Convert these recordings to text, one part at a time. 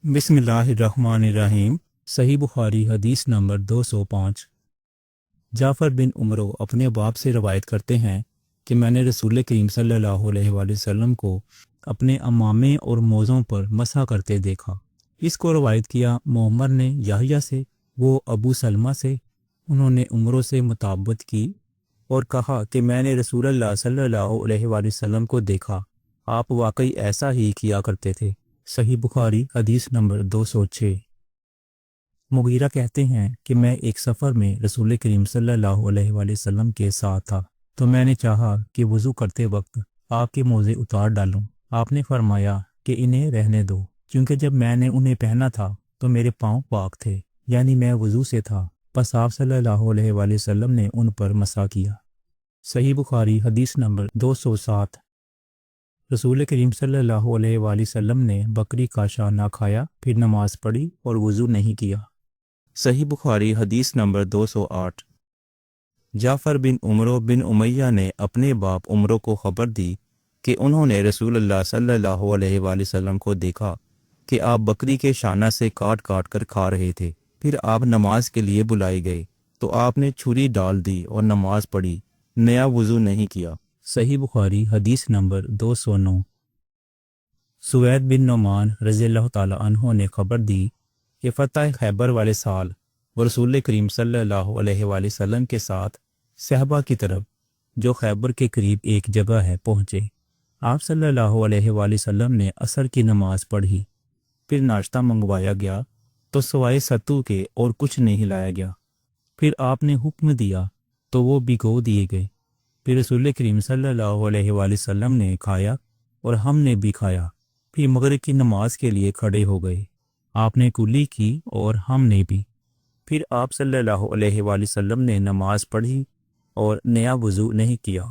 بسم اللہ الرحمن الرحیم۔ صحیح بخاری حدیث نمبر 205۔ جعفر بن عمرو اپنے باپ سے روایت کرتے ہیں کہ میں نے رسول کریم صلی اللہ علیہ وآلہ وسلم کو اپنے امامے اور موزوں پر مسح کرتے دیکھا۔ اس کو روایت کیا معمر نے یحییٰ سے، وہ ابو سلمہ سے، انہوں نے عمرو سے مطابقت کی اور کہا کہ میں نے رسول اللہ صلی اللہ علیہ وآلہ وسلم کو دیکھا، آپ واقعی ایسا ہی کیا کرتے تھے۔ صحیح بخاری حدیث نمبر 206۔ مغیرہ کہتے ہیں کہ میں ایک سفر میں رسول کریم صلی اللہ علیہ وآلہ وسلم کے ساتھ تھا، تو میں نے چاہا کہ وضو کرتے وقت آپ کے موزے اتار ڈالوں۔ آپ نے فرمایا کہ انہیں رہنے دو، کیونکہ جب میں نے انہیں پہنا تھا تو میرے پاؤں پاک تھے، یعنی میں وضو سے تھا۔ پس آپ صلی اللہ علیہ وآلہ وسلم نے ان پر مسح کیا۔ صحیح بخاری حدیث نمبر 207۔ رسول کریم صلی اللہ علیہ وآلہ وسلم نے بکری کا شہ نہ کھایا، پھر نماز پڑھی اور وضو نہیں کیا۔ صحیح بخاری حدیث نمبر 208۔ جعفر بن عمرو بن امیہ نے اپنے باپ عمرو کو خبر دی کہ انہوں نے رسول اللہ صلی اللہ علیہ وآلہ وسلم کو دیکھا کہ آپ بکری کے شانہ سے کاٹ کاٹ کر کھا رہے تھے۔ پھر آپ نماز کے لیے بلائے گئے تو آپ نے چھری ڈال دی اور نماز پڑھی، نیا وضو نہیں کیا۔ صحیح بخاری حدیث نمبر 209۔ سوید بن نعمان رضی اللہ تعالی عنہ نے خبر دی کہ فتح خیبر والے سال وہ رسول کریم صلی اللہ علیہ وآلہ وسلم کے ساتھ صحبہ کی طرف، جو خیبر کے قریب ایک جگہ ہے، پہنچے۔ آپ صلی اللہ علیہ وآلہ وسلم نے عصر کی نماز پڑھی، پھر ناشتہ منگوایا گیا تو سوائے ستو کے اور کچھ نہیں لایا گیا۔ پھر آپ نے حکم دیا تو وہ بھگو دیے گئے۔ پھر رسول کریم صلی اللہ علیہ وآلہ وسلم نے کھایا اور ہم نے بھی کھایا۔ پھر مغرب کی نماز کے لیے کھڑے ہو گئے، آپ نے کلی کی اور ہم نے بھی۔ پھر آپ صلی اللہ علیہ وآلہ وسلم نے نماز پڑھی اور نیا وضو نہیں کیا۔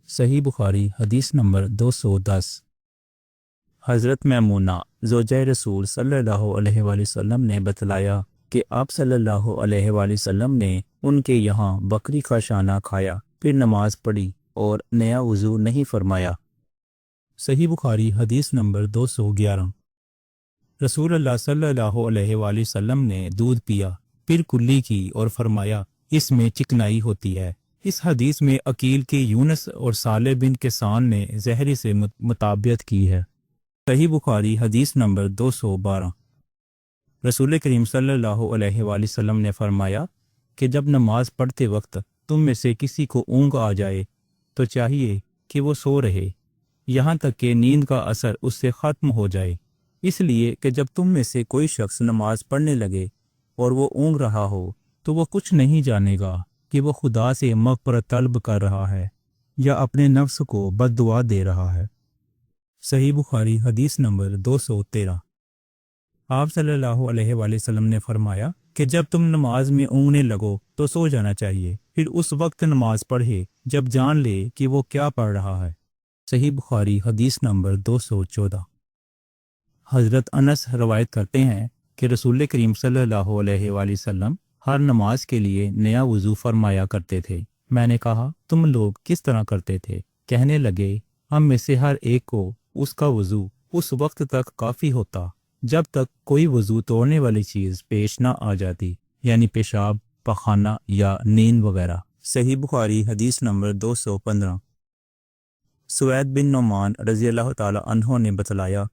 صحیح بخاری حدیث نمبر 210۔ حضرت میمونہ زوجہ رسول صلی اللہ علیہ وآلہ وسلم نے بتلایا کہ آپ صلی اللہ علیہ وآلہ وسلم نے ان کے یہاں بکری کا شانہ کھایا، پھر نماز پڑھی اور نیا وضو نہیں فرمایا۔ صحیح بخاری حدیث نمبر 211۔ رسول اللہ صلی اللہ علیہ وآلہ وسلم نے دودھ پیا، پھر کلی کی اور فرمایا اس میں چکنائی ہوتی ہے۔ اس حدیث میں عقیل کے یونس اور صالح بن کسان نے زہری سے مطابقت کی ہے۔ صحیح بخاری حدیث نمبر 212۔ رسول کریم صلی اللہ علیہ وآلہ وسلم نے فرمایا کہ جب نماز پڑھتے وقت تم میں سے کسی کو اونگ آ جائے تو چاہیے کہ وہ سو رہے یہاں تک کہ نیند کا اثر اس سے ختم ہو جائے، اس لیے کہ جب تم میں سے کوئی شخص نماز پڑھنے لگے اور وہ اونگ رہا ہو تو وہ کچھ نہیں جانے گا کہ وہ خدا سے مغفرت طلب کر رہا ہے یا اپنے نفس کو بد دعا دے رہا ہے۔ صحیح بخاری حدیث نمبر 213۔ آپ صلی اللہ علیہ وآلہ وسلم نے فرمایا کہ جب تم نماز میں اونگنے لگو تو سو جانا چاہیے، پھر اس وقت نماز پڑھے جب جان لے کہ وہ کیا پڑھ رہا ہے۔ صحیح بخاری حدیث نمبر 214۔ حضرت انس روایت کرتے ہیں کہ رسول کریم صلی اللہ علیہ وآلہ وسلم ہر نماز کے لیے نیا وضو فرمایا کرتے تھے۔ میں نے کہا تم لوگ کس طرح کرتے تھے؟ کہنے لگے ہم میں سے ہر ایک کو اس کا وضو اس وقت تک کافی ہوتا جب تک کوئی وضو توڑنے والی چیز پیش نہ آ جاتی، یعنی پیشاب، پخانہ یا نیند وغیرہ۔ صحیح بخاری حدیث نمبر 215۔ سوید بن نعمان رضی اللہ تعالی عنہ نے بتلایا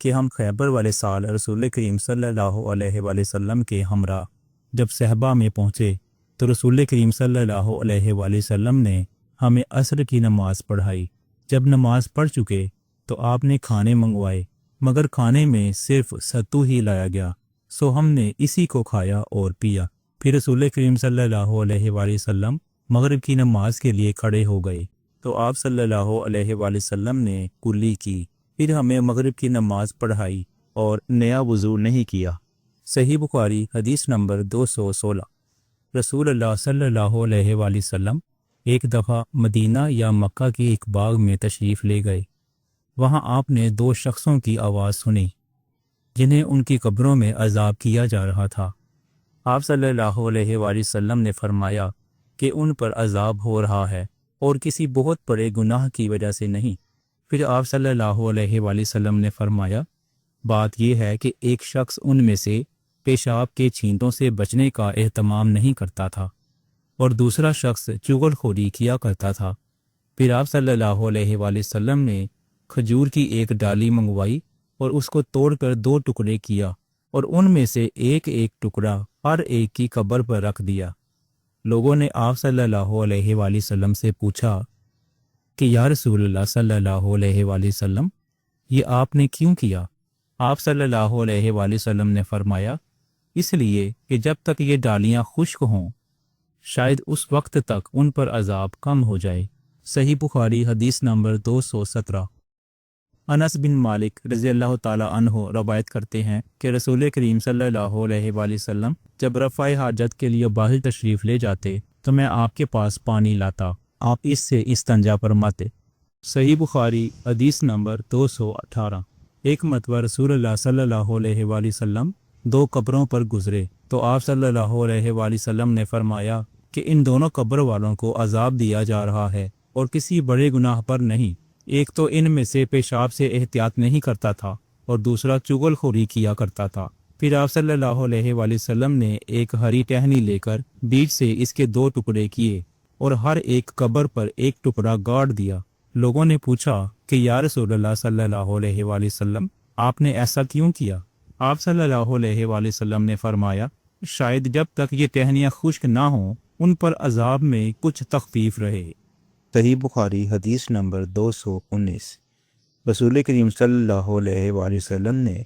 کہ ہم خیبر والے سال رسول کریم صلی اللہ علیہ وآلہ وسلم کے ہمراہ جب صحبہ میں پہنچے تو رسول کریم صلی اللہ علیہ وآلہ وسلم نے ہمیں عصر کی نماز پڑھائی۔ جب نماز پڑھ چکے تو آپ نے کھانے منگوائے، مگر کھانے میں صرف ستو ہی لایا گیا، سو ہم نے اسی کو کھایا اور پیا۔ پھر رسول کریم صلی اللہ علیہ وآلہ وسلم مغرب کی نماز کے لیے کھڑے ہو گئے تو آپ صلی اللہ علیہ وآلہ وسلم نے کلی کی، پھر ہمیں مغرب کی نماز پڑھائی اور نیا وضو نہیں کیا۔ صحیح بخاری حدیث نمبر 216۔ رسول اللہ صلی اللہ علیہ وآلہ وسلم ایک دفعہ مدینہ یا مکہ کے ایک باغ میں تشریف لے گئے۔ وہاں آپ نے دو شخصوں کی آواز سنی جنہیں ان کی قبروں میں عذاب کیا جا رہا تھا۔ آپ صلی اللہ علیہ وآلہ وسلم نے فرمایا کہ ان پر عذاب ہو رہا ہے اور کسی بہت بڑے گناہ کی وجہ سے نہیں۔ پھر آپ صلی اللہ علیہ وآلہ وسلم نے فرمایا بات یہ ہے کہ ایک شخص ان میں سے پیشاب کے چھینٹوں سے بچنے کا اہتمام نہیں کرتا تھا اور دوسرا شخص چغل خوری کیا کرتا تھا۔ پھر آپ صلی اللہ علیہ وآلہ وسلم نے کھجور کی ایک ڈالی منگوائی اور اس کو توڑ کر 2 ٹکڑے کیا اور ان میں سے ایک ٹکڑا ہر ایک کی قبر پر رکھ دیا۔ لوگوں نے آپ صلی اللہ علیہ وآلہ وسلم سے پوچھا کہ یا رسول اللہ صلی اللہ علیہ وآلہ وسلم، یہ آپ نے کیوں کیا؟ آپ صلی اللہ علیہ وآلہ وسلم نے فرمایا، اس لیے کہ جب تک یہ ڈالیاں خشک ہوں شاید اس وقت تک ان پر عذاب کم ہو جائے۔ صحیح بخاری حدیث نمبر 217۔ انس بن مالک رضی اللہ تعالی عنہ روایت کرتے ہیں کہ رسول کریم صلی اللہ علیہ وآلہ وسلم جب رفع حاجت کے لیے باہر تشریف لے جاتے تو میں آپ کے پاس پانی لاتا، آپ اس سے استنجا فرماتے۔ صحیح بخاری حدیث نمبر 218۔ ایک مرتبہ رسول اللہ صلی اللہ علیہ وآلہ وسلم 2 قبروں پر گزرے تو آپ صلی اللہ علیہ وآلہ وسلم نے فرمایا کہ ان دونوں قبر والوں کو عذاب دیا جا رہا ہے اور کسی بڑے گناہ پر نہیں۔ ایک تو ان میں سے پیشاب سے احتیاط نہیں کرتا تھا اور دوسرا چغل خوری کیا کرتا تھا۔ پھر آپ صلی اللہ علیہ وآلہ وسلم نے ایک ہری ٹہنی لے کر بیچ سے اس کے 2 ٹکڑے کیے اور ہر ایک قبر پر ایک ٹکڑا گاڑ دیا۔ لوگوں نے پوچھا کہ یا رسول اللہ صلی اللہ علیہ وآلہ وسلم، آپ نے ایسا کیوں کیا؟ آپ صلی اللہ علیہ وآلہ وسلم نے فرمایا، شاید جب تک یہ ٹہنیاں خشک نہ ہوں ان پر عذاب میں کچھ تخفیف رہے۔ صحیح بخاری حدیث نمبر 219۔ رسول کریم صلی اللہ علیہ وآلہ وسلم نے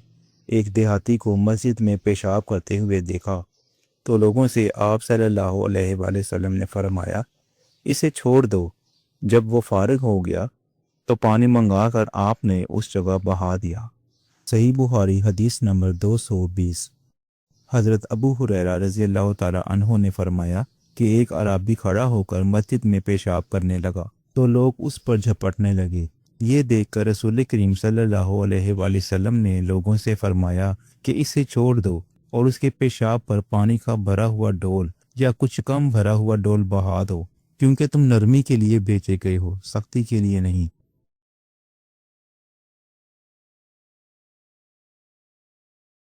ایک دیہاتی کو مسجد میں پیشاب کرتے ہوئے دیکھا تو لوگوں سے آپ صلی اللہ علیہ وآلہ وسلم نے فرمایا، اسے چھوڑ دو۔ جب وہ فارغ ہو گیا تو پانی منگا کر آپ نے اس جگہ بہا دیا۔ صحیح بخاری حدیث نمبر 220۔ حضرت ابو ہریرہ رضی اللہ تعالی عنہ نے فرمایا کہ ایک اعرابی کھڑا ہو کر مسجد میں پیشاب کرنے لگا تو لوگ اس پر جھپٹنے لگے۔ یہ دیکھ کر رسول کریم صلی اللہ علیہ وآلہ وسلم نے لوگوں سے فرمایا کہ اسے چھوڑ دو اور اس کے پیشاب پر پانی کا بھرا ہوا ڈول یا کچھ کم بھرا ہوا ڈول بہا دو، کیونکہ تم نرمی کے لیے بیچے گئے ہو، سختی کے لیے نہیں۔